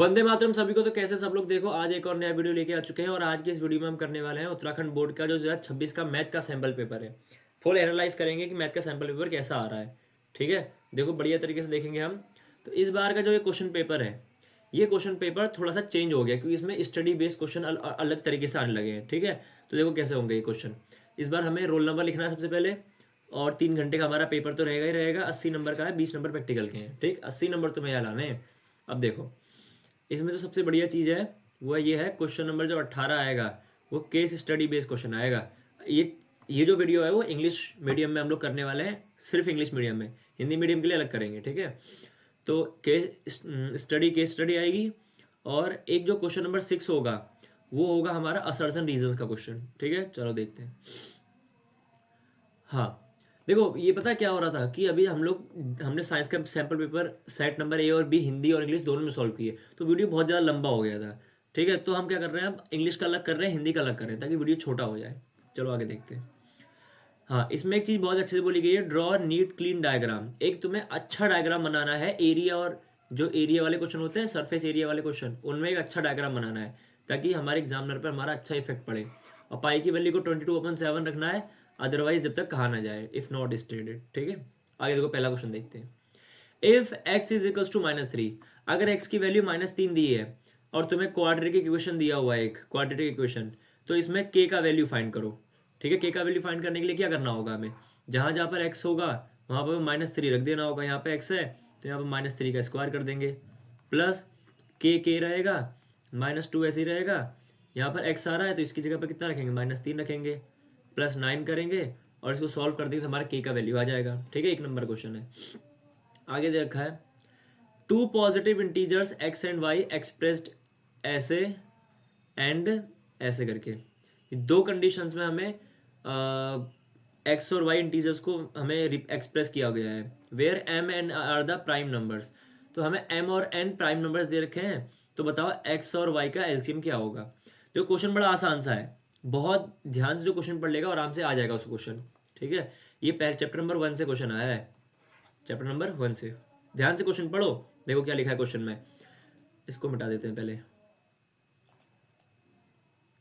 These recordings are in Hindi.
वंदे मातरम सभी को। तो कैसे सब लोग, देखो आज एक और नया वीडियो लेके आ चुके हैं और आज की इस वीडियो में हम करने वाले हैं उत्तराखंड बोर्ड का जो 2026 का मैथ का सैंपल पेपर है। फुल एनालाइज करेंगे कि मैथ का सैंपल पेपर कैसा आ रहा है। ठीक है, देखो बढ़िया तरीके से देखेंगे हम। तो इस बार का जो ये क्वेश्चन पेपर है, ये क्वेश्चन पेपर थोड़ा सा चेंज हो गया क्योंकि इसमें स्टडी बेस्ड क्वेश्चन अलग तरीके से आने लगे हैं। ठीक है, तो देखो कैसे होंगे ये क्वेश्चन। इस बार हमें रोल नंबर लिखना है सबसे पहले, और 3 घंटे का हमारा पेपर तो रहेगा ही रहेगा। 80 नंबर का है, 20 नंबर प्रैक्टिकल के हैं। ठीक, 80 नंबर तुम्हें यहाँ लाने हैं। अब देखो इसमें जो सबसे बढ़िया चीज़ है वो ये है, क्वेश्चन नंबर जो 18 आएगा वो केस स्टडी बेस्ड क्वेश्चन आएगा। ये जो वीडियो है वो इंग्लिश मीडियम में हम लोग करने वाले हैं, सिर्फ इंग्लिश मीडियम में। हिंदी मीडियम के लिए अलग करेंगे। ठीक है, तो केस स्टडी आएगी। और एक जो क्वेश्चन नंबर 6 होगा वो होगा हमारा असर्शन रीजंस का क्वेश्चन। ठीक है, चलो देखते हैं। हाँ, देखो ये पता है क्या हो रहा था कि अभी हमने साइंस का sample paper set number A और बी हिंदी और इंग्लिश दोनों में सॉल्व किए, तो वीडियो बहुत ज़्यादा लंबा हो गया था। ठीक है, तो हम क्या कर रहे हैं, अब इंग्लिश का अलग कर रहे हैं, हिंदी का अलग कर रहे हैं ताकि वीडियो छोटा हो जाए। चलो आगे देखते हैं। हाँ, इसमें एक चीज़ बहुत अच्छे से बोली गई है, ड्रॉ नीट क्लीन डायग्राम। एक तुम्हें अच्छा डायग्राम बनाना है एरिया, और जो एरिया वाले क्वेश्चन होते हैं, सरफेस एरिया वाले क्वेश्चन, उनमें एक अच्छा डायग्राम बनाना है ताकि हमारे एग्जामिनर पर हमारा अच्छा इफेक्ट पड़े। और पाई की वैल्यू को 22/7 रखना है, अदरवाइज जब तक कहा ना जाए, इफ नॉट स्टेटेड। ठीक है, आगे देखो पहला क्वेश्चन देखते हैं। If x is equals to -3, अगर x की वैल्यू -3 दी है और तुम्हें क्वाड्रेटिक इक्वेशन दिया हुआ है, एक क्वाड्रेटिक इक्वेशन, तो इसमें k का वैल्यू फाइंड करो। ठीक है, k का वैल्यू फाइंड करने के लिए क्या करना होगा हमें, जहां जहां पर x होगा वहां पर -3 रख देना होगा। यहाँ पे x है तो यहाँ पर -3 का स्क्वायर कर देंगे, प्लस k रहेगा, -2 ऐसे ही रहेगा। यहाँ पर x आ रहा है तो इसकी जगह पर कितना रखेंगे, -3 रखेंगे, प्लस 9 करेंगे और इसको सॉल्व कर देंगे तो हमारा k का वैल्यू आ जाएगा। ठीक है, 1 नंबर क्वेश्चन है। आगे दे रखा है, two positive integers x and y expressed ऐसे एंड ऐसे करके। ये दो कंडीशंस में हमें x और y इंटीजर्स को हमें एक्सप्रेस किया गया है, where m and are the prime numbers. तो हमें m और n प्राइम नंबर्स दे रखे हैं, तो बताओ x और y का एलसीएम क्या होगा। जो क्वेश्चन बड़ा आसान सा है, बहुत ध्यान से जो क्वेश्चन पढ़ लेगा आराम से आ जाएगा उस क्वेश्चन। ठीक है, ये चैप्टर नंबर 1 से क्वेश्चन आया है, चैप्टर नंबर 1 से। ध्यान से क्वेश्चन पढ़ो, देखो क्या लिखा है क्वेश्चन में। इसको मिटा देते हैं पहले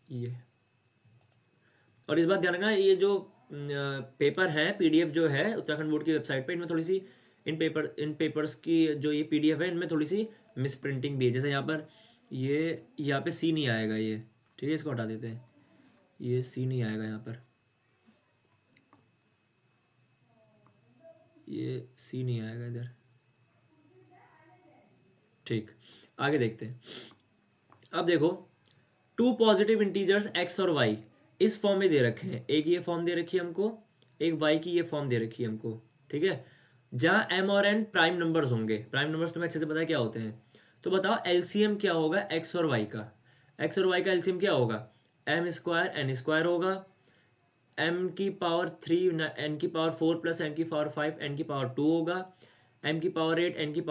ये। और इस बात ध्यान रखना, ये जो पेपर है, पीडीएफ जो है उत्तराखंड बोर्ड की वेबसाइट पे, इनमें थोड़ी सी इन पेपर्स की जो ये पीडीएफ है इनमें थोड़ी सी मिस प्रिंटिंग भी है। जैसे यहाँ पर ये यहाँ पे सी नहीं आएगा ये। ठीक है, इसको हटा देते हैं, ये सी नहीं आएगा यहाँ पर, ये सी नहीं आएगा इधर। ठीक, आगे देखते हैं। अब देखो, टू पॉजिटिव इंटीजर्स x और y इस फॉर्म में दे रखे हैं। एक ये फॉर्म दे रखी है हमको, एक y की ये फॉर्म दे रखी है हमको। ठीक है, जहां m और n प्राइम नंबर्स होंगे। प्राइम नंबर्स तुम्हें अच्छे से पता है क्या होते हैं, तो बताओ एलसीएम क्या होगा x और y का। x और y का एलसीएम क्या होगा, m² n² होगा, m⁻3 n⁻4 plus m⁻5 n⁻2 होगा, m⁻8 n⁻9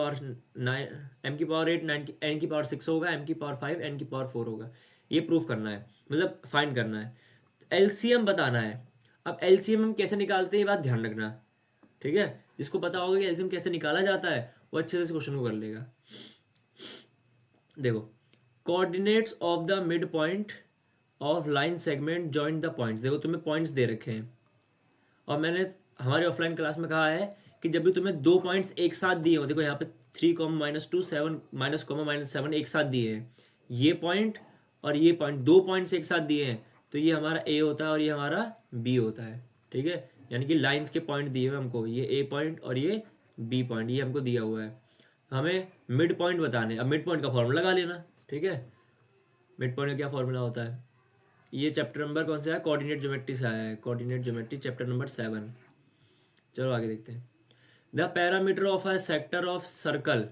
m⁻8 n⁻6 होगा, m⁻5 n⁻4 होगा। ये प्रूफ करना है, मतलब फाइंड करना है, एलसीएम बताना है। अब एलसीएम हम कैसे निकालते हैं ये बात ध्यान रखना। ठीक है, जिसको पता होगा कि एलसीएम कैसे निकाला जाता है वो अच्छे से इस क्वेश्चन को कर लेगा। देखो, coordinates of the mid point of line segment join the points. देखो तुम्हें पॉइंट्स दे रखे हैं, और मैंने हमारे ऑफलाइन क्लास में कहा है कि जब भी तुम्हें दो पॉइंट्स एक साथ दिए हो, देखो यहाँ पे 3, -2 7 -7 एक साथ दिए हैं, ये पॉइंट और ये पॉइंट, दो पॉइंट्स एक साथ दिए हैं, तो ये हमारा ए होता है और ये हमारा बी होता है। ठीक है, यानी कि लाइंस के पॉइंट दिए हुए हमको, ये ए पॉइंट और ये बी पॉइंट, ये हमको दिया हुआ है। हमें मिड पॉइंट बताने, अब मिड पॉइंट का फॉर्मूला लगा लेना। ठीक है, मिड पॉइंट का क्या फॉर्मूला होता है, ये चैप्टर नंबर कौन सा है, कोऑर्डिनेट ज्योमेट्री से आया है, कोऑर्डिनेट ज्योमेट्री चैप्टर नंबर 7। चलो आगे देखते हैं। The perimeter of a sector of circle,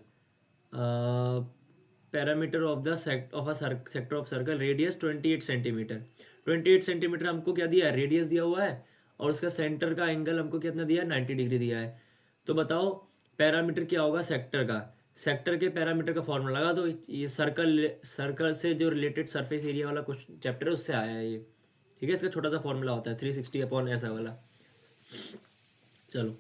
parameter of the sector of circle radius 28 centimetre. 28 centimetre हमको क्या दिया है, रेडियस दिया हुआ है, और उसका सेंटर का एंगल हमको कितना दिया है, 90 डिग्री दिया है। तो बताओ पैरामीटर क्या होगा सेक्टर का। सेक्टर के पैरामीटर का फॉर्मूला लगा दो। ये सर्कल से जो रिलेटेड सरफेस एरिया वाला कुछ चैप्टर है उससे आया है ये। ठीक है, इसका छोटा सा फॉर्मूला होता है 360 ऐसा वाला। चलो,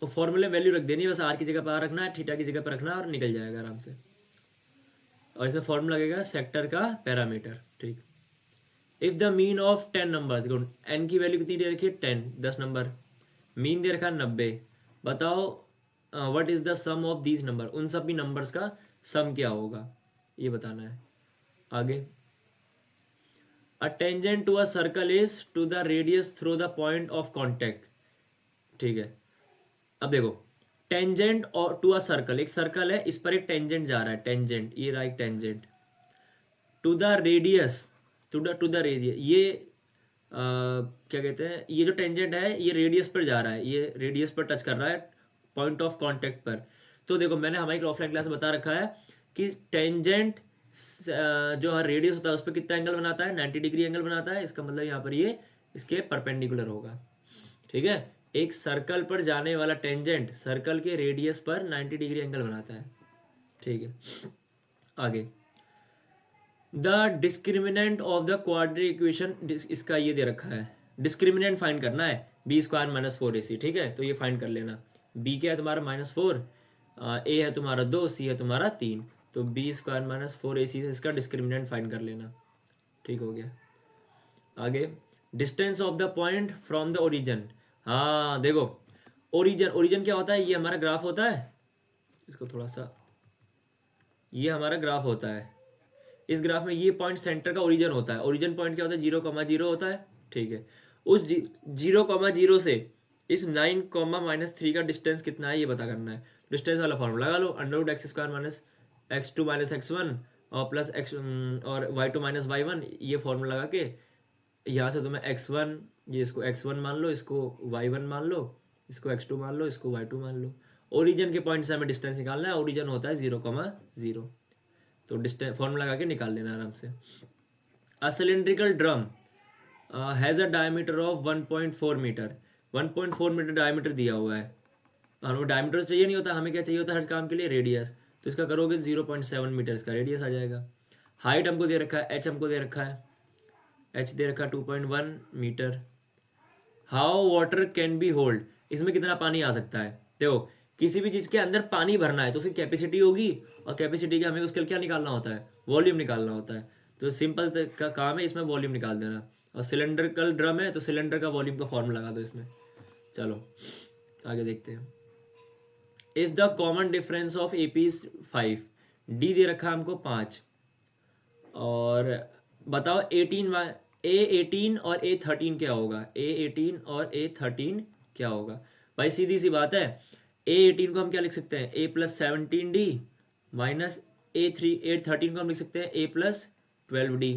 तो फॉर्मूले वैल्यू रख देनी है, बस आर की जगह पर आर रखना है, थीटा की जगह पर रखना है और निकल जाएगा आराम से। और इसमें फॉर्मूला लगेगा सेक्टर का पैरामीटर। ठीक, if the mean of 10 number, n की वैल्यू कितनी दे रखी है 10, 10 नंबर, मीन दे रखा है 90, बताओ what is the sum of these number, उन सभी नंबर्स का सम क्या होगा, ये बताना है। आगे, a tangent to a circle is to the radius through the point of contact. ठीक है, अब देखो, टेंजेंट और टू अ सर्कल, एक सर्कल है, इस पर एक टेंजेंट जा रहा है, टेंजेंट, ये रहा एक tangent, to the radius, to the radius, ये क्या कहते हैं, ये जो टेंजेंट है ये रेडियस पर जा रहा है, ये रेडियस पर टच कर रहा है पॉइंट ऑफ कांटेक्ट पर। तो देखो मैंने हमारी ऑफलाइन क्लास में बता रखा है कि टेंजेंट जो रेडियस होता है उस पर कितना एंगल बनाता है, 90 डिग्री एंगल बनाता है। इसका मतलब यहाँ पर ये इसके परपेंडिकुलर होगा। ठीक है, एक सर्कल पर जाने वाला टेंजेंट सर्कल के रेडियस पर 90 डिग्री एंगल बनाता है। ठीक है, आगे, the discriminant of the quadratic equation, इसका ये दे रखा है, डिस्क्रिमिनेंट फाइंड करना है, बी स्क्वायर माइनस 4ac। ठीक है, तो ये फाइंड कर लेना, बी क्या है तुम्हारा -4, ए है तुम्हारा 2, सी है तुम्हारा 3, तो बी स्क्वायर माइनस 4ac से इसका डिस्क्रिमिनेंट फाइंड कर लेना। ठीक हो गया। आगे, distance of the point from the origin. हाँ देखो, ओरिजिन, ओरिजिन क्या होता है, ये हमारा ग्राफ होता है, इसको थोड़ा सा, ये हमारा ग्राफ होता है, इस ग्राफ में ये पॉइंट सेंटर का ओरिजिन होता है। ओरिजिन पॉइंट क्या होता है, 0,0 होता है। ठीक है, उस 0,0 से इस 9, -3 का डिस्टेंस कितना है ये पता करना है। डिस्टेंस वाला फॉर्मूला लगा लो, √x² minus x2 minus x1 और प्लस x और y2 माइनस y1, ये फॉर्मूला लगा के यहाँ से तुम्हें x1, ये इसको x1 मान लो, इसको y1 मान लो, इसको x2 मान लो, इसको y2 मान लो। ओरिजिन के पॉइंट से हमें डिस्टेंस निकालना है, ओरिजिन होता है 0,0, तो डिस्टेंस फॉर्मूला लगा के निकाल लेना आराम से। A cylindrical drum has a diameter of 1.4 metre, 1.4 metre diameter दिया हुआ है। हमें डायमीटर चाहिए नहीं होता, हमें क्या चाहिए होता है हर काम के लिए, रेडियस। तो इसका करोगे 0.7 मीटर इसका रेडियस आ जाएगा। हाइट हमको दे रखा है, एच हमको दे रखा है, एच दे रखा है 2.1 metre. How water can be hold, इसमें कितना पानी आ सकता है। देखो, किसी भी चीज़ के अंदर पानी भरना है तो उसकी कैपेसिटी होगी, और कैपेसिटी का हमें उसके लिए क्या निकालना होता है, वॉल्यूम निकालना होता है। तो सिंपल का काम है इसमें वॉल्यूम निकाल देना। और सिलेंड्रिकल ड्रम है तो सिलेंडर का वॉल्यूम का फॉर्मूला लगा दो इसमें। चलो आगे देखते हैं। If the common difference of AP is 5, D दे रखा है हमको 5, और बताओ A18 और A13 क्या होगा, A18 और A13 क्या होगा। भाई सीधी सी बात है, A18 को हम क्या लिख सकते हैं, A+17D माइनस A13 को हम लिख सकते हैं A+12D।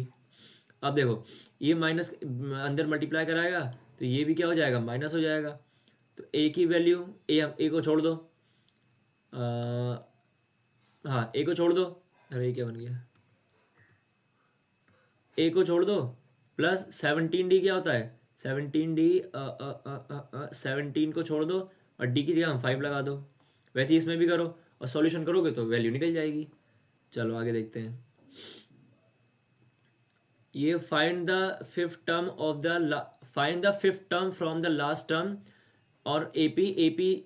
अब देखो, ये माइनस अंदर मल्टीप्लाई कराएगा तो ये भी क्या हो जाएगा, माइनस हो जाएगा। तो A की वैल्यू, A को छोड़ दो, हाँ A को छोड़ दो, अरे क्या बन गया, A को छोड़ दो, प्लस 17D क्या होता है, 17D 17 को छोड़ दो और D की जगह हम 5 लगा दो। वैसे ही इसमें भी करो और सॉल्यूशन करोगे तो वैल्यू निकल जाएगी। चलो आगे देखते हैं। ये find the fifth term from the last term, और AP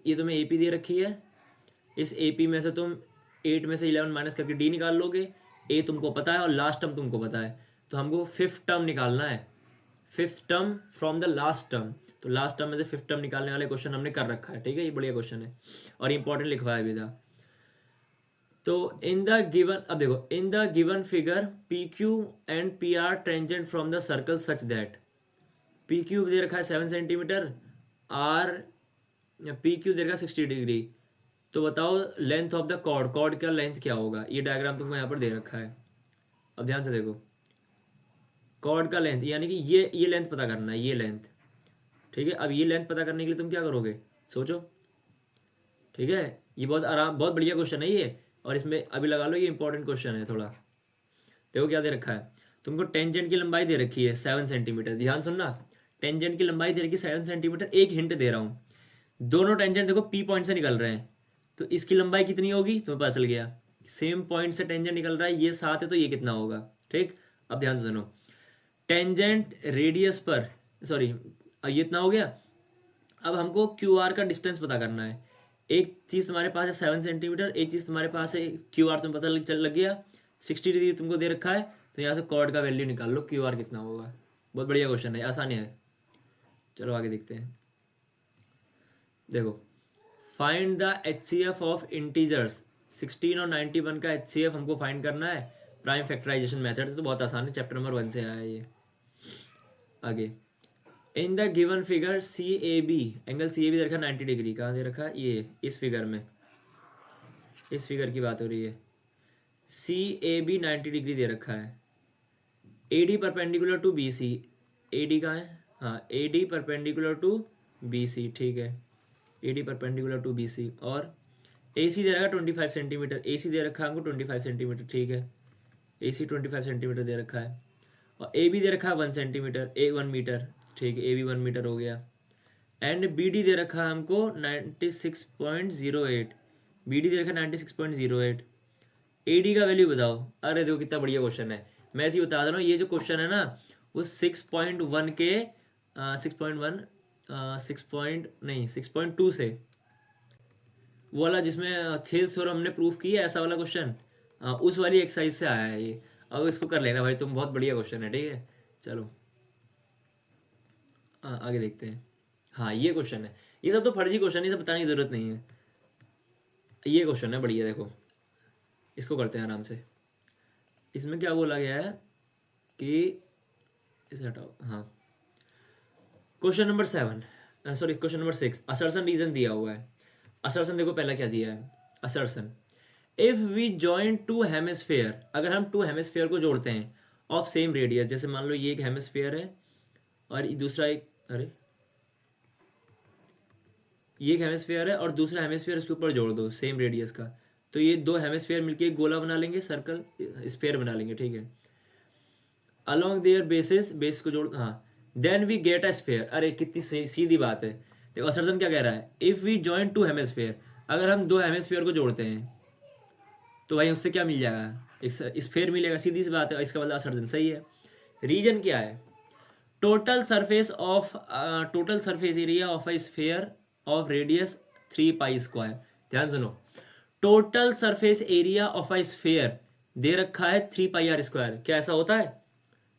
ये तुम्हें AP दे रखी है, इस AP में से तुम 8 में से 11 माइनस करके D निकाल लोगे। A तुमको पता है और लास्ट टर्म तुमको पता है, तो हमको फिफ्थ टर्म निकालना है, fifth term from the last term. तो लास्ट टर्म में से फिफ्थ टर्म निकालने वाले क्वेश्चन हमने कर रखा है। ठीक है, ये बढ़िया क्वेश्चन है और इंपॉर्टेंट लिखवाया भी था। तो इन द गिवन, अब देखो, in the given figure PQ and PR tangent from the circle such that, PQ दे रखा है 7 सेंटीमीटर, PQ दे रखा है 60 डिग्री। तो बताओ लेंथ ऑफ द कॉर्ड का लेंथ क्या होगा। ये डायग्राम तुमको यहाँ पर दे रखा है, अब ध्यान से देखो, कॉर्ड का लेंथ यानी कि ये लेंथ पता करना है, ये लेंथ। ठीक है, अब ये लेंथ पता करने के लिए तुम क्या करोगे, सोचो। ठीक है, ये बहुत बढ़िया क्वेश्चन है ये, और इसमें अभी लगा लो, ये इंपॉर्टेंट क्वेश्चन है थोड़ा। देखो क्या दे रखा है, तुमको टेंजेंट की लंबाई दे रखी है 7 सेंटीमीटर। ध्यान सुनना, टेंजेंट की लंबाई दे रखी है 7 सेंटीमीटर। एक हिंट दे रहा हूँ, दोनों टेंजेंट देखो P पॉइंट से निकल रहे हैं, तो इसकी लंबाई कितनी होगी तुम्हें पता चल गया। सेम पॉइंट से टेंजेंट निकल रहा है, ये 7 है तो ये कितना होगा। ठीक, अब ध्यान से सुनो, टेंजेंट रेडियस पर, सॉरी अब ये इतना हो गया। अब हमको QR का डिस्टेंस पता करना है। एक चीज़ तुम्हारे पास है 7 सेंटीमीटर, एक चीज़ तुम्हारे पास है QR, तुम्हें पता लग गया 60 डिग्री तुमको दे रखा है, तो यहाँ से कॉर्ड का वैल्यू निकाल लो, क्यू आर कितना होगा। बहुत बढ़िया क्वेश्चन है, आसान है। चलो आगे देखते हैं। देखो, find the HCF of integers. 16 और 91 का HCF हमको फाइंड करना है प्राइम फैक्टराइजेशन मेथड। तो बहुत आसान है, चैप्टर नंबर 1 से आया है ये। आगे, in the given figure CAB, angle CAB दे रखा 90 डिग्री। कहाँ दे रखा है? ये इस फिगर में, इस फिगर की बात हो रही है। CAB 90 डिग्री दे रखा है। AD perpendicular to BC, AD कहाँ है? हाँ, AD परपेंडिकुलर टू BC, ठीक है, AD परपेंडिकुलर टू BC। और AC दे रखा 25 सेंटीमीटर, AC दे रखा है हमको 25 सेंटीमीटर, ठीक है, AC 25 सेंटीमीटर दे रखा है। और AB दे रखा है 1 सेंटीमीटर, 1 मीटर, ठीक है, AB 1 मीटर हो गया। एंड BD दे रखा है हमको 96.08, BD दे रखा है 96.08। AD का वैल्यू बताओ। अरे देखो कितना बढ़िया क्वेश्चन है, मैं ऐसे ही बता दे रहा हूँ। ये जो क्वेश्चन है ना, वो 6.1 के 6.1 6.2 से, वो वाला जिसमें थेल्स थ्योरम हमने प्रूफ की है, ऐसा वाला क्वेश्चन, उस वाली एक्सरसाइज से आया है ये। अब इसको कर लेना भाई तुम, बहुत बढ़िया क्वेश्चन है, ठीक है। चलो आगे देखते हैं। हाँ ये क्वेश्चन है, ये सब तो फर्जी क्वेश्चन है, ये सब बताने की जरूरत नहीं है। ये क्वेश्चन है बढ़िया, देखो इसको करते हैं आराम से। इसमें क्या बोला गया है कि, इसे हटाओ, हाँ, question number 7, sorry question number 6, assertion reason दिया हुआ है। असर्शन देखो पहला क्या दिया है, assertion, if we join two hemisphere, अगर हम टू हेमिस्फेयर को जोड़ते हैं ऑफ सेम रेडियस, जैसे मान लो ये एक हेमिस्फेयर है और दूसरा एक, अरे ये एक हेमिस्फेयर है और दूसरा हेमिस्फेयर इसके ऊपर जोड़ दो सेम रेडियस का, तो ये दो हेमिस्फेयर मिलके एक गोला बना लेंगे, सर्कल स्फेयर बना लेंगे, ठीक है। अलॉन्ग देयर बेसिस, बेस को जोड़, हाँ, then we get a sphere. अरे कितनी सीधी बात है। देखो असर्शन क्या कह रहा है, if we join two hemisphere, अगर हम दो हेमिस्फेयर को जोड़ते हैं तो भाई उससे क्या मिल जाएगा, स्फेयर मिलेगा, सीधी सी बात है। इसका मतलब असर्शन सही है। रीजन क्या है, total surface of, total surface area of a sphere of radius 3 pi square. ध्यान सुनो, total surface area of a sphere दे रखा है 3 पाई आर स्क्वायर। क्या ऐसा होता है?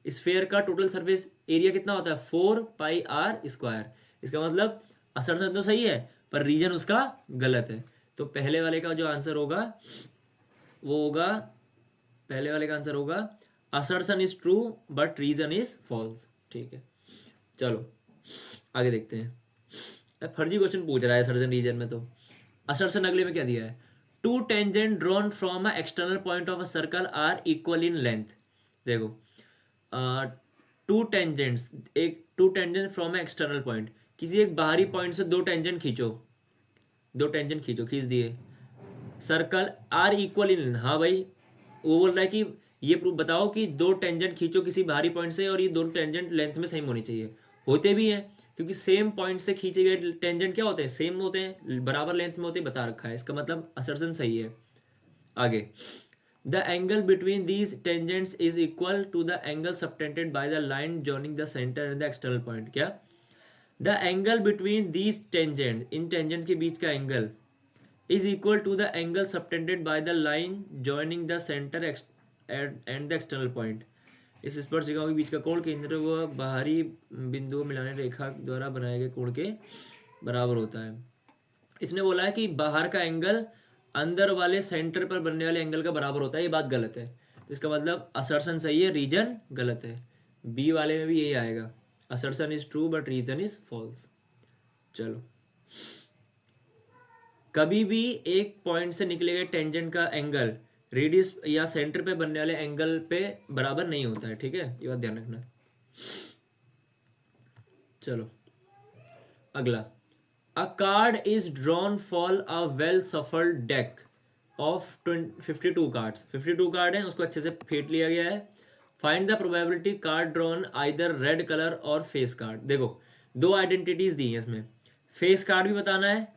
स्फेयर का टोटल सरफेस एरिया कितना होता है? 4 पाई आर स्क्वायर। इसका मतलब असर्शन तो सही है पर रीजन उसका गलत है। तो पहले वाले का जो आंसर होगा वो होगा, पहले वाले का आंसर होगा assertion is true but reason is false, ठीक है। चलो आगे देखते हैं। फर्जी क्वेश्चन पूछ रहा है असर्शन रीजन में। तो असर्शन अगले में क्या दिया है, two tangent drawn from a external point of a circle are equal in length. देखो टू टेंजेंट्स, एक two tangent from a external point, किसी एक बाहरी पॉइंट से दो टेंजेंट खींचो, दो टेंजेंट खींचो, खींच दिए, सर्कल आर इक्वल इन, हाँ भाई वो बोल रहा है कि ये प्रूफ बताओ कि दो टेंजेंट खींचो किसी बाहरी पॉइंट से और ये दोनों टेंजेंट लेंथ में सेम होनी चाहिए। होते भी हैं, क्योंकि सेम पॉइंट से खींचे गए टेंजेंट क्या होते हैं, सेम होते हैं, बराबर लेंथ में होते हैं, बता रखा है। इसका मतलब असर्शन सही है। आगे, the angle between these tangents is equal to the angle subtended by the line joining the centre and the external point. क्या, the angle between these tangent, इन टेंजेंट के बीच का angle, is equal to the angle subtended by the line joining the center and the external point। इस स्पर्शिकाओं के बीच का कोण केंद्र व बाहरी बिंदुओं मिलाने रेखा द्वारा बनाए गए कोण के बराबर होता है। इसने बोला है कि बाहर का एंगल अंदर वाले सेंटर पर बनने वाले एंगल का बराबर होता है। ये बात गलत है, तो इसका मतलब असर्शन सही है, रीजन गलत है। बी वाले में भी यही आएगा, assertion is true but reason is false. चलो, कभी भी एक पॉइंट से निकले गए टेंजेंट का एंगल रेडियस या सेंटर पे बनने वाले एंगल पे बराबर नहीं होता है, ठीक है, ये बात ध्यान रखना। चलो अगला, अ card is drawn for a well shuffled deck of 52 cards. 52 card है, उसको अच्छे से फेंट लिया गया है। Find the probability card drawn either red colour और फेस कार्ड। देखो दो आइडेंटिटीज दी हैं इसमें, फेस कार्ड भी बताना है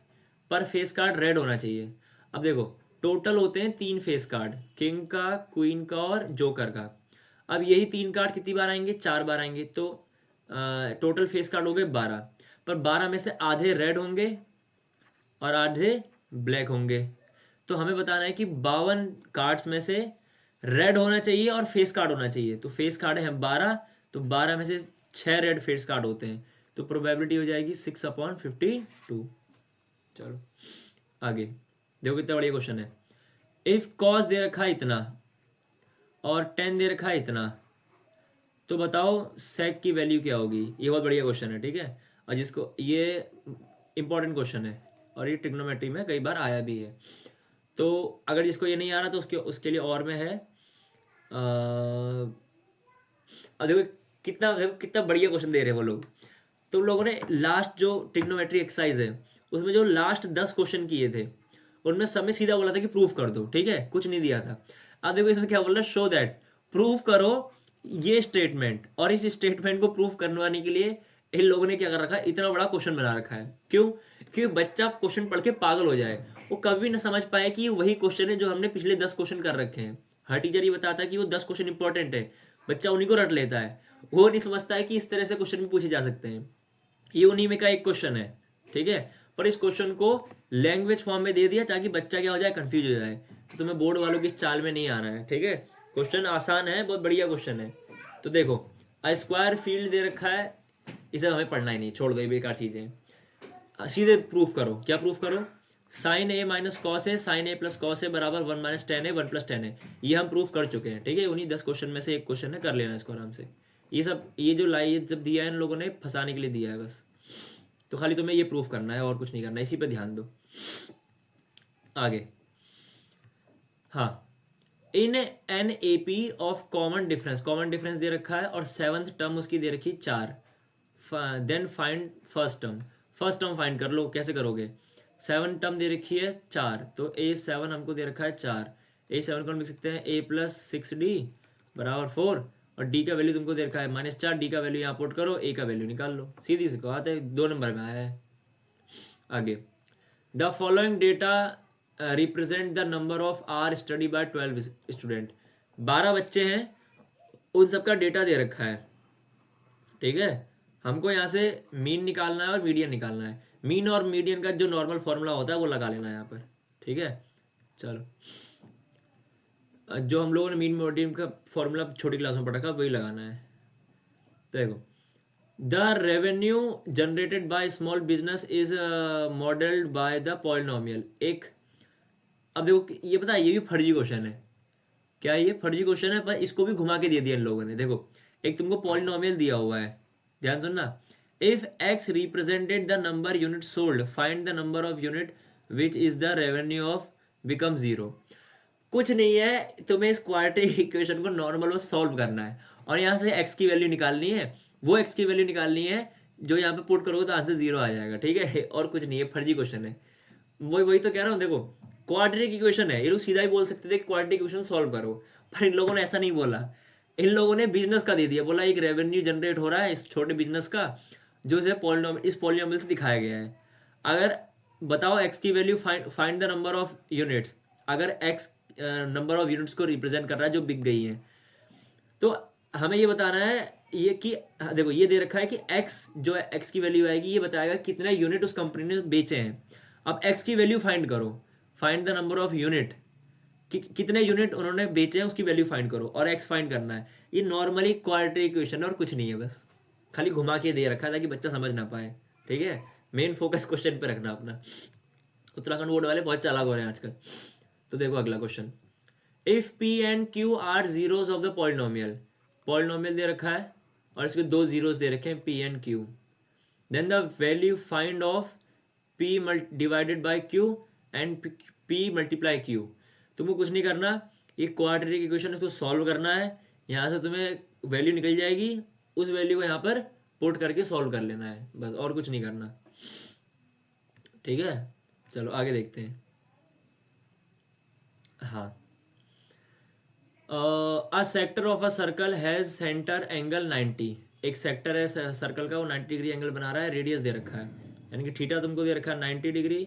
पर फेस कार्ड रेड होना चाहिए। अब देखो टोटल होते हैं 3 फेस कार्ड, किंग का, क्वीन का और जोकर का। अब यही 3 कार्ड कितनी बार आएंगे, 4 बार आएंगे, तो टोटल फेस कार्ड हो गए 12, पर 12 में से आधे रेड होंगे और आधे ब्लैक होंगे। तो हमें बताना है कि 52 कार्ड्स में से रेड होना चाहिए और फेस कार्ड होना चाहिए। तो फेस कार्ड है 12, तो 12 में से 6 रेड फेस कार्ड होते हैं, तो प्रोबेबिलिटी हो जाएगी 6/52। चलो आगे देखो कितना बढ़िया क्वेश्चन है। इफ कॉस दे रखा है इतना और टेन दे रखा है इतना, तो बताओ सेक की वैल्यू क्या होगी। ये बहुत बढ़िया क्वेश्चन है, ठीक है। और जिसको ये इंपॉर्टेंट क्वेश्चन है और ये ट्रिग्नोमेट्री में कई बार आया भी है। तो अगर जिसको ये नहीं आ रहा तो उसके लिए और में है अब देखो कितना बढ़िया क्वेश्चन दे रहे हैं वो लोग। तो लोगों ने लास्ट जो ट्रिग्नोमेट्री एक्सरसाइज है उसमें जो लास्ट 10 क्वेश्चन किए थे उनमें सब में सीधा बोला था कि प्रूफ कर दो, ठीक है, कुछ नहीं दिया था। अब देखो इसमें क्या बोल रहा है, शो दैट, प्रूफ करो ये स्टेटमेंट। और इस स्टेटमेंट को प्रूफ करवाने के लिए इन लोगों ने क्या कर रखा है, इतना बड़ा क्वेश्चन बना रखा है। क्यों? क्योंकि बच्चा क्वेश्चन पढ़ के पागल हो जाए, वो कभी ना समझ पाए कि वही क्वेश्चन है जो हमने पिछले 10 क्वेश्चन कर रखे हैं। हर टीचर ये बताता है कि वो 10 क्वेश्चन इंपॉर्टेंट है, बच्चा उन्हीं को रट लेता है। वो नहीं समझता है कि इस तरह से क्वेश्चन भी पूछे जा सकते हैं। ये उन्हीं में का एक क्वेश्चन है, ठीक है। पर इस क्वेश्चन को लैंग्वेज फॉर्म में दे दिया ताकि बच्चा क्या हो जाए, कंफ्यूज हो जाए। तो तुम्हें बोर्ड वालों की इस चाल में नहीं आ रहा है, ठीक है। क्वेश्चन आसान है, बहुत बढ़िया क्वेश्चन है। तो देखो स्क्वायर फील्ड दे रखा है, इसे हमें पढ़ना ही नहीं, छोड़ दो, ये बेकार चीजें। सीधे प्रूफ करो। क्या प्रूफ करो? साइन ए माइनस कॉस है, साइन ए प्लस कॉस है बराबर 1 माइनस टेन है, 1 प्लस टेन है। ये हम प्रूफ कर चुके हैं, ठीक है। उन्हीं 10 क्वेश्चन में से एक क्वेश्चन है, कर लेना इसको आराम से। ये जो लाइन जब दिया है इन लोगों ने फंसाने के लिए दिया है बस। तो खाली तुम्हें ये प्रूफ करना है और कुछ नहीं करना, इसी पे ध्यान दो। आगे, हाँ, इन an A P of common difference दे रखा है और 7th टर्म उसकी दे रखी 4। Then find first term find कर लो। कैसे करोगे? 7 टर्म दे रखी है 4, तो A7 हमको दे रखा है 4। A7 को हम लिख सकते हैं A प्लस 6D बराबर 4, और D का वैल्यू तुमको दे रखा है -4। D का वैल्यू यहाँ पुट करो, A का वैल्यू निकाल लो। सीधी सी बात है, 2 नंबर में आया है। आगे, the following data represent the number of hours study by 12 student. 12 बच्चे हैं, उन सबका डेटा दे रखा है, ठीक है। हमको यहाँ से मीन निकालना है और मीडियन निकालना है। मीन और मीडियन का जो नॉर्मल फॉर्मूला होता है वो लगा लेना है यहाँ पर, ठीक है। चलो, जो हम लोगों ने मीन मीडियन का फॉर्मूला छोटी क्लास में पढ़ा था वही लगाना है। तो देखो, the revenue generated by small business is modelled by the polynomial. एक, अब देखो ये पता है, ये भी फर्जी क्वेश्चन है। क्या ये फर्जी क्वेश्चन है? पर इसको भी घुमा के दे दिया इन लोगों ने। देखो, एक तुमको पॉलिनोमियल दिया हुआ है, ध्यान सुनना। If x represented the number unit sold, find the number of unit which is the revenue of become 0। कुछ नहीं है, तुम्हें इस क्वाड्रेटिक इक्वेशन को नॉर्मल में सॉल्व करना है और यहाँ से एक्स की वैल्यू निकालनी है। वो एक्स की वैल्यू निकालनी है जो यहाँ पे पुट करोगे तो आंसर 0 आ जाएगा, ठीक है। और कुछ नहीं है, फर्जी क्वेश्चन है। वही तो कह रहा हूँ। देखो, क्वाड्रेटिक इक्वेशन है, ये लोग सीधा ही बोल सकते थे कि क्वाड्रेटिक इक्वेशन सॉल्व करो, पर इन लोगों ने ऐसा नहीं बोला। इन लोगों ने बिजनेस का दे दिया, बोला एक रेवेन्यू जनरेट हो रहा है इस छोटे बिजनेस का, जो इस पॉलिनोमियल से दिखाया गया है। अगर बताओ एक्स की value, find the number of units. अगर एक्स नंबर ऑफ यूनिट्स को रिप्रेजेंट कर रहा है जो बिक गई हैं, तो हमें ये बताना है ये कि देखो ये दे रखा है कि एक्स जो है, एक्स की वैल्यू आएगी, ये बताएगा कितने यूनिट उस कंपनी ने बेचे हैं। अब एक्स की वैल्यू फाइंड करो, find the number of unit, कितने यूनिट उन्होंने बेचे हैं उसकी वैल्यू फाइंड करो, और एक्स फाइंड करना है। ये नॉर्मली क्वाड्रेटिक इक्वेशन है और कुछ नहीं है, बस खाली घुमा के दे रखा है ताकि बच्चा समझ ना पाए, ठीक है। मेन फोकस क्वेश्चन पे रखना अपना। उत्तराखंड बोर्ड वाले बहुत चालाक हो रहे हैं आजकल। तो देखो अगला question, if P and Q are zeroes of the polynomial दे रखा है और इसके 2 जीरोस दे रखे हैं P and Q, then the value find of P divided by Q and P multiply Q. तुमको कुछ नहीं करना, ये क्वाड्रेटिक इक्वेशन इसको सॉल्व करना है। यहाँ से तुम्हें वैल्यू निकल जाएगी, उस वैल्यू को यहाँ पर पुट करके सॉल्व कर लेना है, बस और कुछ नहीं करना, ठीक है। चलो आगे देखते हैं। हाँ, a sector of a circle has centre angle 90। एक सेक्टर है सर्कल का, वो 90 डिग्री एंगल बना रहा है, रेडियस दे रखा है, यानी कि थीटा तुमको दे रखा है 90 डिग्री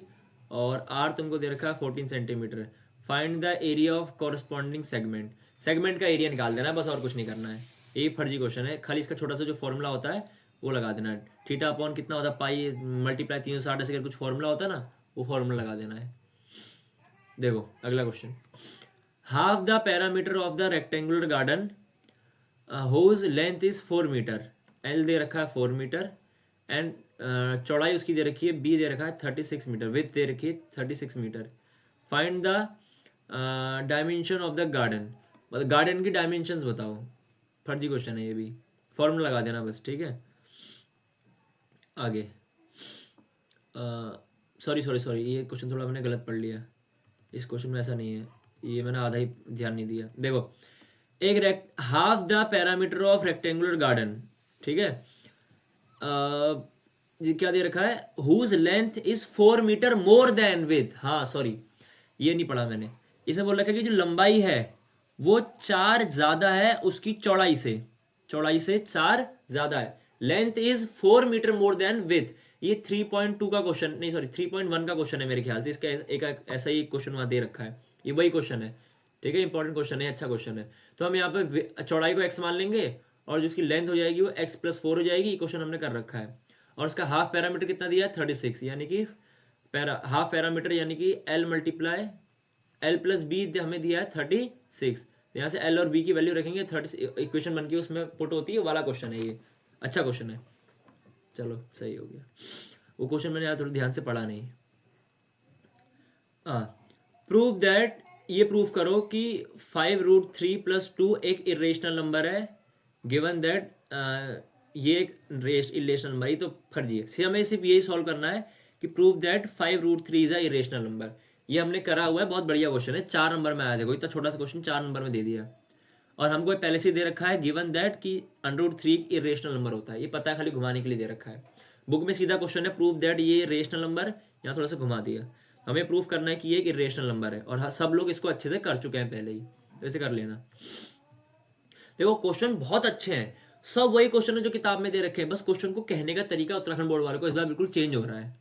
और आर तुमको दे रखा है 14 centimetre. Find the area of corresponding segment का एरिया निकाल देना है, बस और कुछ नहीं करना है। ये फर्जी क्वेश्चन है, खाली इसका छोटा सा जो फॉर्मूला होता है वो लगा देना है। थीटा अपॉन कितना होता है, पाई मल्टीप्लाई 360 ऐसे कुछ फॉर्मूला होता है ना, वो फॉर्मूला लगा देना है। देखो अगला question, half the perimeter of the rectangular garden whose length is 4 metre, L दे रखा है 4 मीटर, एंड चौड़ाई उसकी दे रखी है बी दे रखा है 36 मीटर, विथ दे रखी है 36 metre. Find the dimension of the garden, मतलब गार्डन की डायमेंशंस बताओ। फर्जी क्वेश्चन है ये भी, फॉर्मूला लगा देना बस, ठीक है। आगे सॉरी सॉरी सॉरी, ये क्वेश्चन थोड़ा मैंने गलत पढ़ लिया, इस क्वेश्चन में ऐसा नहीं है, ये मैंने आधा ही ध्यान नहीं दिया। देखो एक half the perimeter of rectangular garden, ठीक है, ये क्या दे रखा है, whose length is 4 metre more than width, हाँ सॉरी ये नहीं पढ़ा मैंने, इसमें बोल रखा है कि जो लंबाई है वो 4 ज्यादा है उसकी चौड़ाई से, चौड़ाई से 4 ज्यादा है, length is 4 metre more than width. ये 3.2 का क्वेश्चन, नहीं सॉरी 3.1 का क्वेश्चन है मेरे ख्याल से, इसका एक ऐसा ही क्वेश्चन वहां दे रखा है, ये वही क्वेश्चन है, ठीक है, इंपॉर्टेंट क्वेश्चन है, अच्छा क्वेश्चन है। तो हम यहाँ पे चौड़ाई को x मान लेंगे और जो इसकी लेंथ हो जाएगी वो x+4 हो जाएगी, ये क्वेश्चन हमने कर रखा है। और इसका हाफ पैरामीटर कितना दिया है 36, यानी कि हाफ पैरामीटर यानी कि l मल्टीप्लाई l+b हमें दिया है 36, यहाँ से l और b की वैल्यू रखेंगे 30, इक्वेशन बन के उसमें पुट होती है, वाला क्वेश्चन है ये, अच्छा क्वेश्चन है, चलो सही हो गया। वो क्वेश्चन मैंने यार थोड़ा ध्यान से पढ़ा नहीं। प्रूव दैट, ये प्रूव करो कि 5√3+2 एक इरेशनल नंबर है, गिवन दैट ये एक इरेशनल नंबर, ये तो फर्जी है, हमें सिर्फ यही सॉल्व करना है कि prove that 5√3 is a irrational number. ये हमने करा हुआ है, बहुत बढ़िया क्वेश्चन है, 4 नंबर में आया, देखो इतना छोटा सा क्वेश्चन 4 नंबर में दे दिया। और हमको पहले से दे रखा है गिवन दैट कि √3 इरेशनल नंबर होता है, ये पता है, खाली घुमाने के लिए दे रखा है। बुक में सीधा क्वेश्चन है प्रूव दैट ये रेशनल नंबर, यहाँ थोड़ा सा घुमा दिया, हमें प्रूव करना है कि ये एक इरेशनल नंबर है, और सब लोग इसको अच्छे से कर चुके हैं पहले ही, तो ऐसे कर लेना। देखो क्वेश्चन बहुत अच्छे हैं, सब वही क्वेश्चन है जो किताब में दे रखे हैं, बस क्वेश्चन को कहने का तरीका उत्तराखंड बोर्ड वाले को इस बार बिल्कुल चेंज हो रहा है,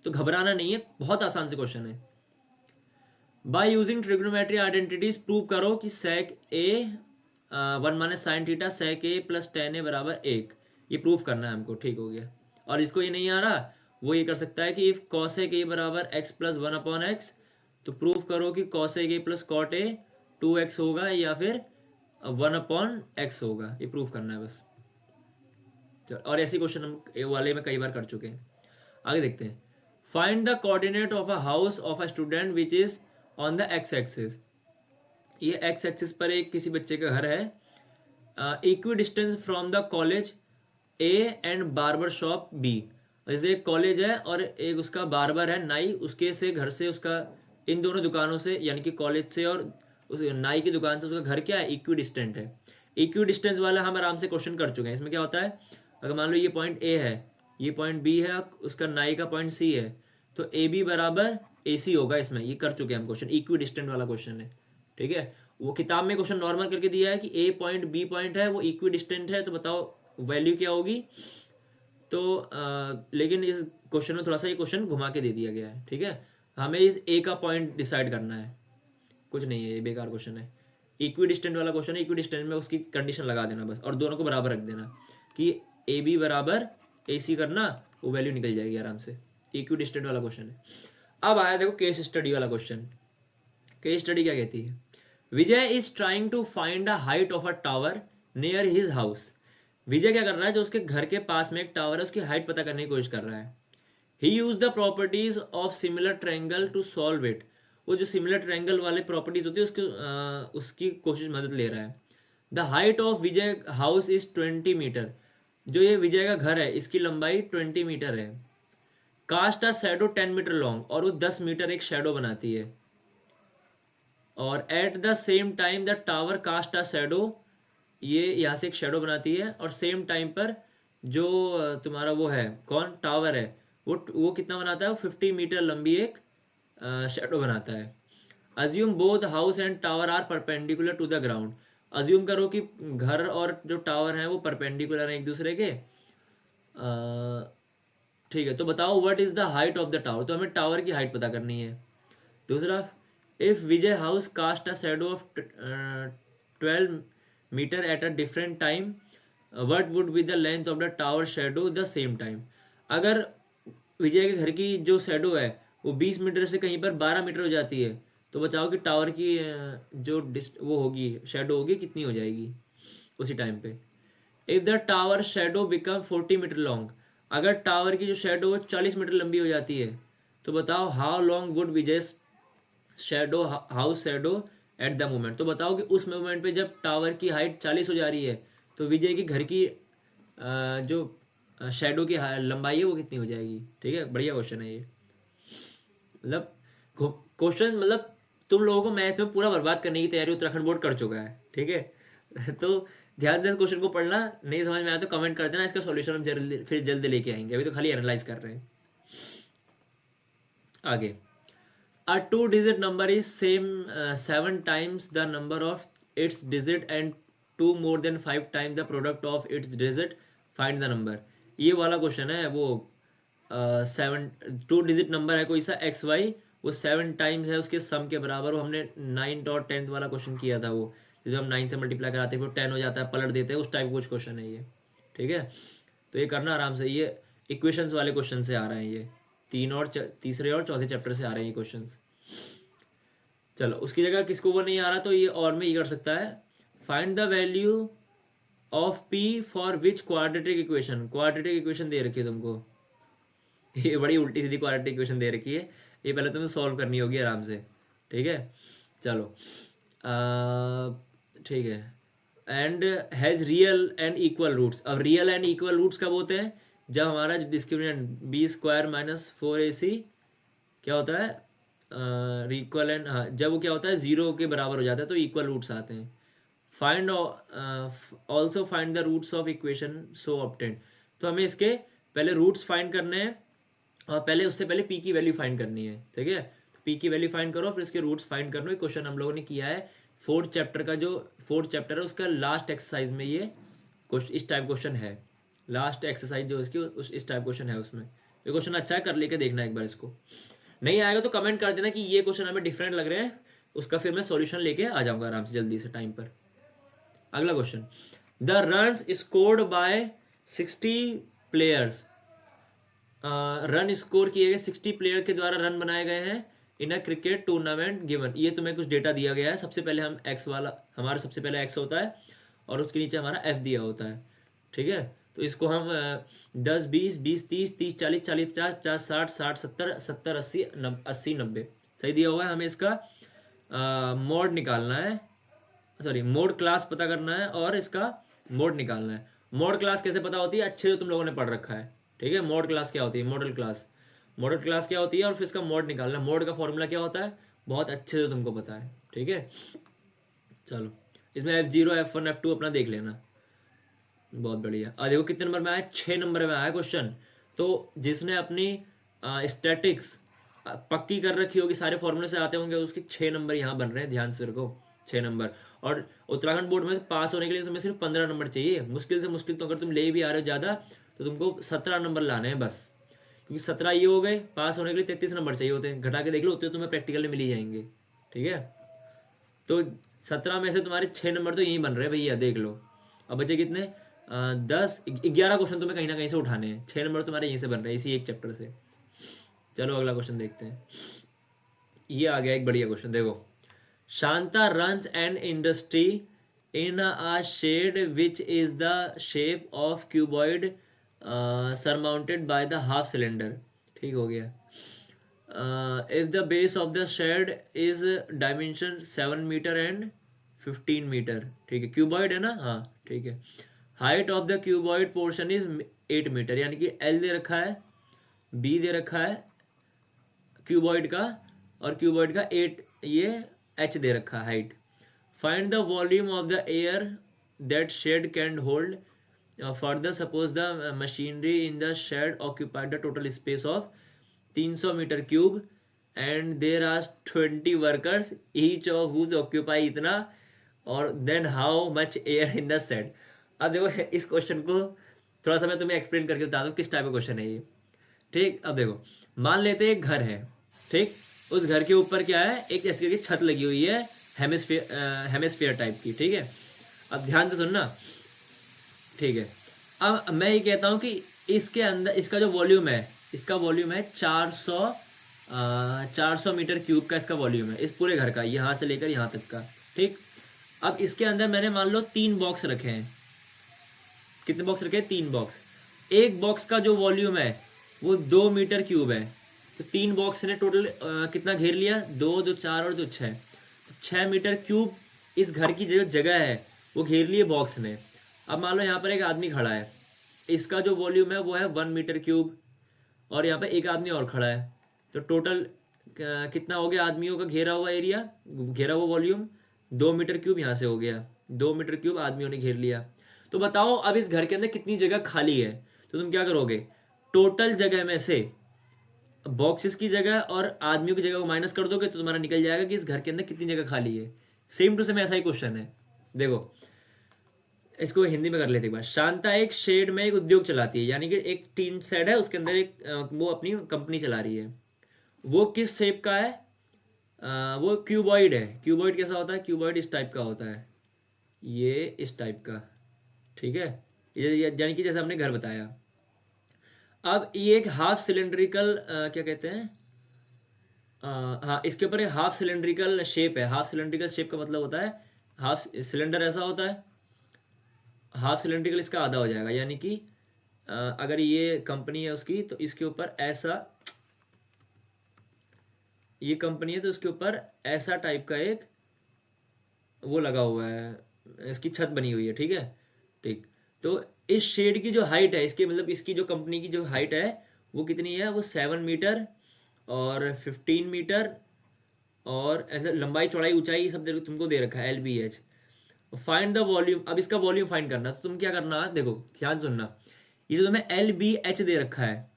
तो घबराना नहीं है, बहुत आसान से क्वेश्चन है। By using trigonometry identities prove करो कि sec A 1 - sin theta sec A + tan a = 1, ये प्रूव करना है हमको, ठीक हो गया। और इसको ये नहीं आ रहा, वो ये कर सकता है कि if cosec a = x + 1/x, तो प्रूव करो कि cosec a + cot a 2x होगा या फिर 1/x होगा, ये प्रूव करना है बस। चलो, और ऐसे क्वेश्चन हम ये वाले में कई बार कर चुके हैं। आगे देखते हैं, find the coordinate of a house of a student which is on the x axis. ये x एक्सिस पर एक किसी बच्चे का घर है, equi distance from the college A and barber shop B, जैसे एक कॉलेज है और एक उसका बार्बर है नाई, उसके से घर से उसका, इन दोनों दुकानों से यानी कि कॉलेज से और उस नाई की दुकान से उसका घर क्या है, इक्वी डिस्टेंट है। इक्वी डिस्टेंस वाला हम आराम से क्वेश्चन कर चुके हैं। इसमें क्या होता है, अगर मान लो ये पॉइंट A है, ये पॉइंट B है, उसका नाई का पॉइंट C है, तो AB = AC होगा। इसमें ये कर चुके हैं हम क्वेश्चन, इक्वी डिस्टेंट वाला क्वेश्चन है, ठीक है। वो किताब में क्वेश्चन नॉर्मल करके दिया है कि A पॉइंट B पॉइंट है, वो इक्वी डिस्टेंट है, तो बताओ वैल्यू क्या होगी। तो लेकिन इस क्वेश्चन में थोड़ा सा ये क्वेश्चन घुमा के दे दिया गया है, ठीक है। हमें इस A का पॉइंट डिसाइड करना है, कुछ नहीं है, ये बेकार क्वेश्चन है। इक्वी डिस्टेंट वाला क्वेश्चन है, इक्वी डिस्टेंट में उसकी कंडीशन लगा देना बस, और दोनों को बराबर रख देना कि AB = AC करना, वो वैल्यू निकल जाएगी आराम से। इक्वी डिस्टेंट वाला क्वेश्चन है। अब आया देखो केस स्टडी वाला क्वेश्चन। केस स्टडी क्या कहती है, Vijay is trying to find the height of a tower near his house. Vijay क्या कर रहा है, जो उसके घर के पास में एक टावर है उसकी हाइट पता करने की कोशिश कर रहा है। He use the properties of similar triangle to solve it. वो जो सिमिलर ट्रायंगल वाले प्रॉपर्टीज होती है उसकी कोशिश मदद ले रहा है। The height of Vijay house is 20 metre. जो ये विजय का घर है इसकी लंबाई 20 मीटर है। Cast a shadow 10 metre long, और वो 10 मीटर एक शैडो बनाती है। और at the same time the tower cast a shadow, ये यहाँ से एक शेडो बनाती है, और सेम टाइम पर जो तुम्हारा वो है कौन टावर है, वो कितना बनाता है, वो 50 मीटर लंबी एक शेडो बनाता है। Assume both house and tower are perpendicular to the ground. Assume करो कि घर और जो टावर हैं वो परपेंडिकुलर हैं एक दूसरे के, ठीक है। तो बताओ what is the height of the tower, तो हमें टावर की हाइट पता करनी है। दूसरा, if Vijay house cast a shadow of 12 metre at a different time, what would be the length of the tower shadow the same time. अगर विजय के घर की जो शैडो है वो 20 मीटर से कहीं पर 12 मीटर हो जाती है, तो बताओ कि टावर की जो वो होगी शेडो होगी कितनी हो जाएगी उसी टाइम पे। If the tower shadow become 40 metre long, अगर टावर की जो शेडो वो 40 मीटर लंबी हो जाती है तो बताओ how long would Vijay shadow house shadow at the moment. तो बताओ कि उस मोमेंट पे जब टावर की हाइट 40 हो जा रही है तो विजय की घर की जो शेडो की लंबाई है वो कितनी हो जाएगी। ठीक है, बढ़िया क्वेश्चन है ये। मतलब क्वेश्चन मतलब तुम लोगों को मैथ में पूरा बर्बाद करने की तैयारी उत्तराखंड बोर्ड कर चुका है। ठीक है तो ध्यान से इस क्वेश्चन को पढ़ना, नहीं समझ में आया तो कमेंट कर देना, इसका सॉल्यूशन हम जल्दी फिर जल्दी लेके आएंगे, अभी तो खाली एनालाइज कर रहे हैं। आगे, a two digit number is same 7 times the number of its digit and 2 more than 5 times the product of its digit, find the number। ये वाला क्वेश्चन है वो 7 2 डिजिट नंबर है कोई सा एक्स वाई, वो 7 टाइम्स है उसके सम के बराबर। वो हमने 9th और 10th वाला क्वेश्चन किया था, वो जब हम 9 से मल्टीप्लाई कराते हैं फिर 10 हो जाता है पलट देते हैं, उस टाइप कुछ क्वेश्चन है ये। ठीक है, तो ये करना आराम से, ये इक्वेशंस वाले क्वेश्चन से आ रहे हैं, ये तीसरे और चौथे चैप्टर से आ रहे हैं ये क्वेश्चंस। चलो उसकी जगह किसको वो नहीं आ रहा तो ये और में ये कर सकता है, find the value of P for which quadratic equation. Quadratic equation दे रखी है तुमको, ये बड़ी उल्टी सीधी क्वाड्रेटिक इक्वेशन दे रखी है, ये पहले तुम्हें सॉल्व करनी होगी आराम से। ठीक है, चलो ठीक है। And has real and equal roots. अब रियल एंड इक्वल रूट्स कब होते हैं, जब हमारा discriminant B square minus 4ac क्या होता है इक्वल एंड, हाँ जब वो क्या होता है 0 के बराबर हो जाता है तो इक्वल रूट्स आते हैं। Find also find the roots of equation so obtained. तो हमें इसके पहले रूट्स फाइंड करने हैं और पहले उससे पहले पी की वैल्यू फाइंड करनी है। ठीक है, पी की वैल्यू फाइंड करो फिर इसके रूट्स फाइंड करो। ये क्वेश्चन हम लोगों ने किया है 4th चैप्टर का, जो 4th चैप्टर है उसका लास्ट एक्सरसाइज में ये इस टाइप क्वेश्चन है। लास्ट एक्सरसाइज जो इसकी इस टाइप क्वेश्चन है, उसमें ये क्वेश्चन अच्छा है, कर लेके देखना एक बार इसको। नहीं आएगा तो कमेंट कर देना कि ये क्वेश्चन हमें डिफरेंट लग रहे हैं, उसका फिर मैं सॉल्यूशन लेके आ जाऊंगा आराम से जल्दी से टाइम पर। अगला question, the runs scored by 60 players. Run score किए गए 60 प्लेयर के द्वारा रन बनाए गए हैं इन अ क्रिकेट टूर्नामेंट गिवन। ये तुम्हें कुछ डेटा दिया गया है, सबसे पहले हम एक्स वाला, हमारा सबसे पहले एक्स होता है और उसके नीचे हमारा एफ दिया होता है। ठीक है, तो इसको हम 10 20 20 30 30 40 40 50 50 60 60 70 70 80 80 90 सही दिया हुआ है। हमें इसका मोड निकालना है, सॉरी मोड क्लास पता करना है और इसका मोड निकालना है। मोड क्लास कैसे पता होती है, अच्छे से तुम लोगों ने पढ़ रखा है। ठीक है, मोड क्लास क्या होती है, मॉडल क्लास, मॉडल क्लास क्या होती है और फिर इसका मोड निकालना। मोड का फॉर्मूला क्या होता है बहुत अच्छे से तुमको पता है। ठीक है, चलो इसमें F0 F1 F2 अपना देख लेना, बहुत बढ़िया। और देखो कितने नंबर में आया, 6 नंबर में आया क्वेश्चन। तो जिसने अपनी स्टैटिक्स पक्की कर रखी होगी, सारे फॉर्मूले से आते होंगे, उसके 6 नंबर यहाँ बन रहे हैं, ध्यान से रखो 6 नंबर। और उत्तराखंड बोर्ड में पास होने के लिए तुम्हें सिर्फ 15 नंबर चाहिए, मुश्किल से मुश्किल तो अगर तुम ले भी आ रहे हो ज़्यादा तो तुमको 17 नंबर लाने हैं बस, क्योंकि 17 ये हो गए, पास होने के लिए 33 नंबर चाहिए होते हैं, घटा के देख लो उतने तुम्हें प्रैक्टिकल में मिल ही जाएंगे। ठीक है, तो 17 में से तुम्हारे 6 नंबर तो यहीं बन रहे हैं भैया, देख लो। अब बचे कितने 10 11 क्वेश्चन तुम्हें कहीं ना कहीं से उठाने हैं, 6 नंबर तुम्हारे यहीं से बन रहे हैं इसी एक चैप्टर से। चलो अगला क्वेश्चन देखते हैं, ये आ गया एक बढ़िया क्वेश्चन, देखो। Shanta runs an industry in a shed which is the shape of cuboid surmounted by the half cylinder. ठीक हो गया। If the base of the shed is dimension 7 metre and 15 metre. ठीक है, क्यूबॉइड है ना, हाँ ठीक है। Height of the cuboid portion is 8 metre, यानी कि एल दे रखा है, बी दे रखा है क्यूबॉइड का, और क्यूबॉइड का 8 ये एच दे रखा है height. Find the volume of the air that shed can hold. Further suppose the machinery in the shed occupied the total space of 300 metre cube and there are 20 workers each of whose occupy इतना, और then how much air in the shed. अब देखो इस क्वेश्चन को थोड़ा सा मैं तुम्हें एक्सप्लेन करके बता दूं किस टाइप का क्वेश्चन है ये। ठीक, अब देखो मान लेते हैं एक घर है, ठीक, उस घर के ऊपर क्या है, एक ऐसी की छत लगी हुई है हेमिस्फीयर टाइप की। ठीक है, अब ध्यान से सुनना, ठीक है। अब मैं ये कहता हूँ कि इसके अंदर इसका जो वॉल्यूम है, इसका वॉल्यूम है 400 400 मीटर क्यूब का इसका वॉल्यूम है, इस पूरे घर का, यहाँ से लेकर यहाँ तक का। ठीक, अब इसके अंदर मैंने मान लो 3 बॉक्स रखे हैं। कितने बॉक्स रखे हैं? 3 बॉक्स। एक बॉक्स का जो वॉल्यूम है वो 2 मीटर क्यूब है। तो 3 बॉक्स ने टोटल कितना घेर लिया? 2, 2, 4 और 2, 6। तो 6 मीटर क्यूब इस घर की जो जगह है वो घेर लिए बॉक्स ने। अब मान लो यहाँ पर एक आदमी खड़ा है, इसका जो वॉल्यूम है वो है 1 मीटर क्यूब, और यहाँ पर एक आदमी और खड़ा है। तो टोटल कितना हो गया आदमियों का घेरा हुआ एरिया, घेरा हुआ वॉल्यूम? 2 मीटर क्यूब यहाँ से हो गया, 2 मीटर क्यूब आदमियों ने घेर लिया। तो बताओ अब इस घर के अंदर कितनी जगह खाली है? तो तुम क्या करोगे? टोटल जगह में से बॉक्सेस की जगह और आदमियों की जगह को माइनस कर दोगे तो तुम्हारा निकल जाएगा कि इस घर के अंदर कितनी जगह खाली है। सेम टू सेम ऐसा ही क्वेश्चन है। देखो इसको हिंदी में कर लेते एक बार। शांता एक शेड में एक उद्योग चलाती है, यानी कि एक टीन शेड है, उसके अंदर एक वो अपनी कंपनी चला रही है। वो किस शेप का है? वो क्यूबॉइड है। क्यूबॉइड कैसा होता है? क्यूबॉइड इस टाइप का होता है, ये इस टाइप का। ठीक है, यानी कि जैसे हमने घर बताया। अब ये एक हाफ सिलेंड्रिकल क्या कहते हैं, हाँ, इसके ऊपर एक हाफ सिलेंड्रिकल शेप है। हाफ सिलेंड्रिकल शेप का मतलब होता है हाफ सिलेंडर ऐसा होता है, हाफ सिलेंड्रिकल इसका आधा हो जाएगा। यानी कि अगर ये कंपनी है उसकी, तो इसके ऊपर ऐसा, ये कंपनी है तो इसके ऊपर ऐसा टाइप का एक वो लगा हुआ है, इसकी छत बनी हुई है। ठीक है, ठीक। तो इस शेड की जो हाइट है, इसके मतलब इसकी जो कंपनी की जो हाइट है वो कितनी है? वो 7 मीटर और 15 मीटर, और ऐसा लंबाई चौड़ाई ऊंचाई सब तुमको दे रखा है, LBH। Find the volume. अब इसका वॉल्यूम फाइंड करना, तो तुम क्या करना, देखो ध्यान सुनना। ये जो तुम्हें LBH दे रखा है,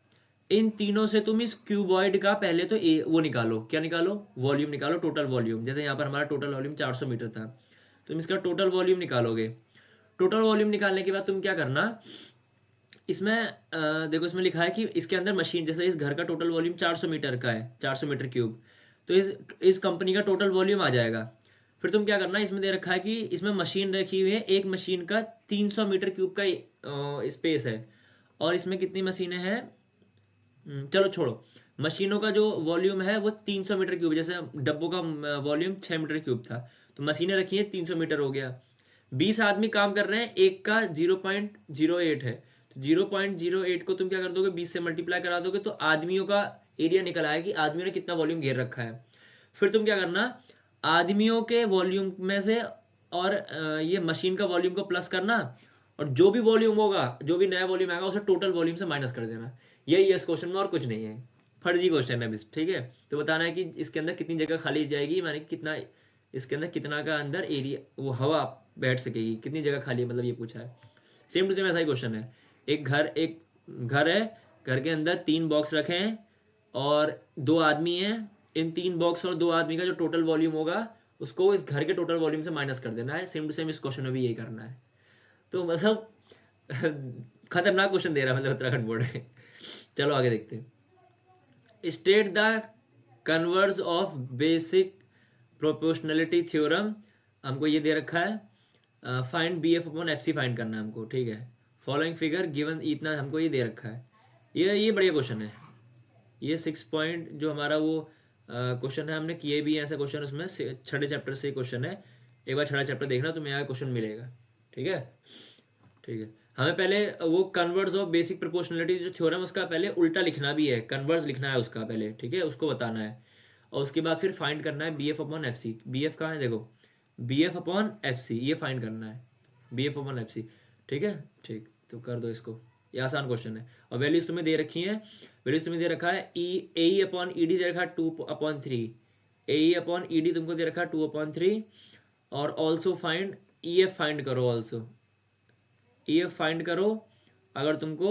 इन तीनों से तुम इस क्यूबॉइड का पहले तो वो निकालो। क्या निकालो? वॉल्यूम निकालो, टोटल वॉल्यूम। जैसे यहाँ पर हमारा टोटल वॉल्यूम 400 मीटर था, तुम इसका टोटल वॉल्यूम निकालोगे। टोटल वॉल्यूम निकालने के बाद तुम क्या करना, इसमें देखो इसमें लिखा है कि इसके अंदर मशीन, जैसे इस घर का टोटल वॉल्यूम 400 मीटर का है, 400 मीटर क्यूब, तो इस कंपनी का टोटल वॉल्यूम आ जाएगा। फिर तुम क्या करना, इसमें दे रखा है कि इसमें मशीन रखी हुई है, एक मशीन का 300 मीटर क्यूब का स्पेस है, और इसमें कितनी मशीनें हैं? चलो छोड़ो, मशीनों का जो वॉल्यूम है वो 300 मीटर क्यूब, जैसे डब्बों का वॉल्यूम 6 मीटर क्यूब था, तो मशीनें रखी हैं 300 मीटर हो गया। 20 आदमी काम कर रहे हैं, एक का 0.08 है, तो 0.08 को तुम क्या कर दोगे? 20 से मल्टीप्लाई करा दोगे तो आदमियों का एरिया निकल आएगा कि आदमियों ने कितना वॉल्यूम घेर रखा है। फिर तुम क्या करना, आदमियों के वॉल्यूम में से और ये मशीन का वॉल्यूम को प्लस करना, और जो भी वॉल्यूम होगा, जो भी नया वॉल्यूम आएगा उसे टोटल वॉल्यूम से माइनस कर देना। यही है इस क्वेश्चन में, और कुछ नहीं है, फर्जी क्वेश्चन है बस। ठीक है, तो बताना है कि इसके अंदर कितनी जगह खाली जाएगी, माने कि कितना इसके अंदर, कितना का अंदर एरिया वो हवा बैठ सकेगी, कितनी जगह खाली है, मतलब ये पूछा है। सेम टू सेम ऐसा ही क्वेश्चन है। एक घर है, घर के अंदर 3 बॉक्स रखे हैं और 2 आदमी हैं। इन 3 बॉक्स और 2 आदमी का जो टोटल वॉल्यूम होगा उसको इस घर के टोटल वॉल्यूम से माइनस कर देना है। सेम टू सेम इस क्वेश्चन में भी यही करना है। तो मतलब खतरनाक क्वेश्चन दे रहा है मतलब उत्तराखंड बोर्ड है। चलो आगे देखते हैं। State the converse of basic proportionality theorem, हमको ये दे रखा है। Find BF upon FC find करना है हमको। ठीक है, फॉलोइंग फिगर गिवन, इतना हमको ये दे रखा है। ये बढ़िया क्वेश्चन है। ये 6 पॉइंट जो हमारा वो क्वेश्चन है, हमने किए भी हैं ऐसा क्वेश्चन, उसमें 6ठे चैप्टर से क्वेश्चन है। एक बार 6ठा चैप्टर देखना, तुम्हें यहाँ क्वेश्चन मिलेगा। ठीक है, ठीक है। हमें पहले वो कन्वर्स ऑफ बेसिक प्रोपोर्शनलिटी जो थ्योरम, उसका पहले उल्टा लिखना भी है, कन्वर्स लिखना है उसका पहले। ठीक है, उसको बताना है, और उसके बाद फिर फाइंड करना है BF अपॉन FC। BF कहाँ है? देखो, BF अपॉन FC ये फाइंड करना है, BF अपॉन FC। ठीक है, ठीक, तो कर दो इसको, ये आसान क्वेश्चन है। और वैल्यूज तुम्हें दे रखी हैं, वैल्यूज तुम्हें दे रखा है AE अपॉन ED दे रखा है 2/3, AE अपॉन ED तुमको दे रखा है 2/3, और ऑल्सो फाइंड EF फाइंड करो, ऑल्सो EF फाइंड करो। अगर तुमको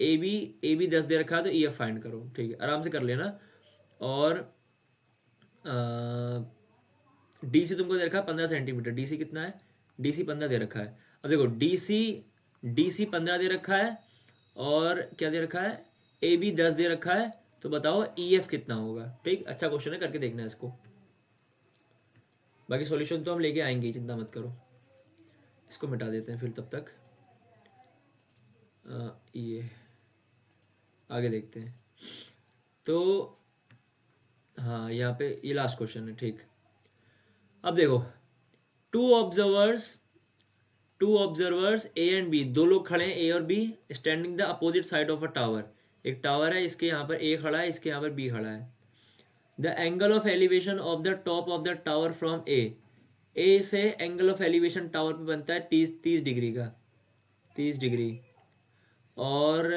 AB 10 दे रखा है तो EF फाइंड करो। ठीक है, आराम से कर लेना। और DC तुमको दे रखा है 15 सेंटीमीटर, DC कितना है? DC 15 दे रखा है। अब देखो DC 15 दे रखा है, और क्या दे रखा है? AB 10 दे रखा है, तो बताओ EF कितना होगा? ठीक, अच्छा क्वेश्चन है, करके देखना है इसको। बाकी सॉल्यूशन तो हम लेके आएंगे, चिंता मत करो। इसको मिटा देते हैं फिर तब तक। ये आगे देखते हैं। तो हाँ यहाँ पे ये लास्ट क्वेश्चन है, ठीक। अब देखो, two observers two observers A and B, दो लोग खड़े हैं ए और B, standing the opposite side of a tower. एक टावर है, इसके यहाँ पर ए खड़ा है, इसके यहाँ पर बी खड़ा है। The angle of elevation of the top of the tower from A से एंगल ऑफ एलिवेशन टावर पे बनता है 30 डिग्री का, 30 डिग्री। और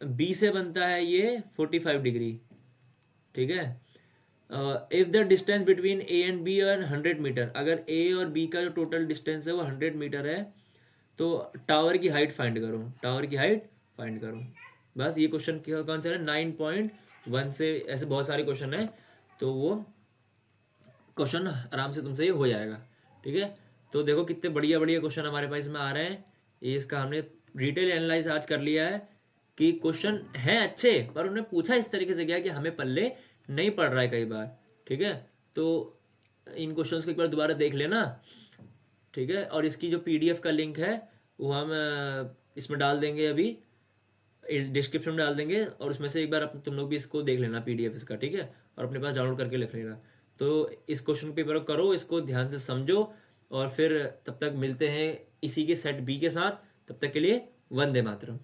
बी से बनता है ये 45 डिग्री, ठीक है। If the distance between A and B are 100 metre, अगर ए और बी का जो टोटल डिस्टेंस है वो 100 मीटर है, तो टावर की हाइट फाइंड करो, टावर की हाइट फाइंड करो। बस ये क्वेश्चन कौन सा है, 9.1 से ऐसे बहुत सारे क्वेश्चन है, तो वो क्वेश्चन आराम से तुमसे ये हो जाएगा, ठीक है। तो देखो कितने बढ़िया बढ़िया क्वेश्चन हमारे पास इसमें आ रहे हैं। ये इसका हमने डिटेल एनालाइज आज कर लिया है कि क्वेश्चन हैं अच्छे, पर उन्हें पूछा इस तरीके से गया कि हमें पल्ले नहीं पड़ रहा है कई बार, ठीक है। तो इन क्वेश्चंस को एक बार दोबारा देख लेना, ठीक है। और इसकी जो पीडीएफ का लिंक है वो हम इसमें डाल देंगे, अभी डिस्क्रिप्शन में डाल देंगे, और उसमें से एक बार तुम लोग भी इसको देख लेना पीडीएफ इसका, ठीक है। और अपने पास डाउनलोड करके लिख लेना। तो इस क्वेश्चन पेपर को करो, इसको ध्यान से समझो, और फिर तब तक मिलते हैं इसी के सेट बी के साथ। तब तक के लिए वंदे मातरम।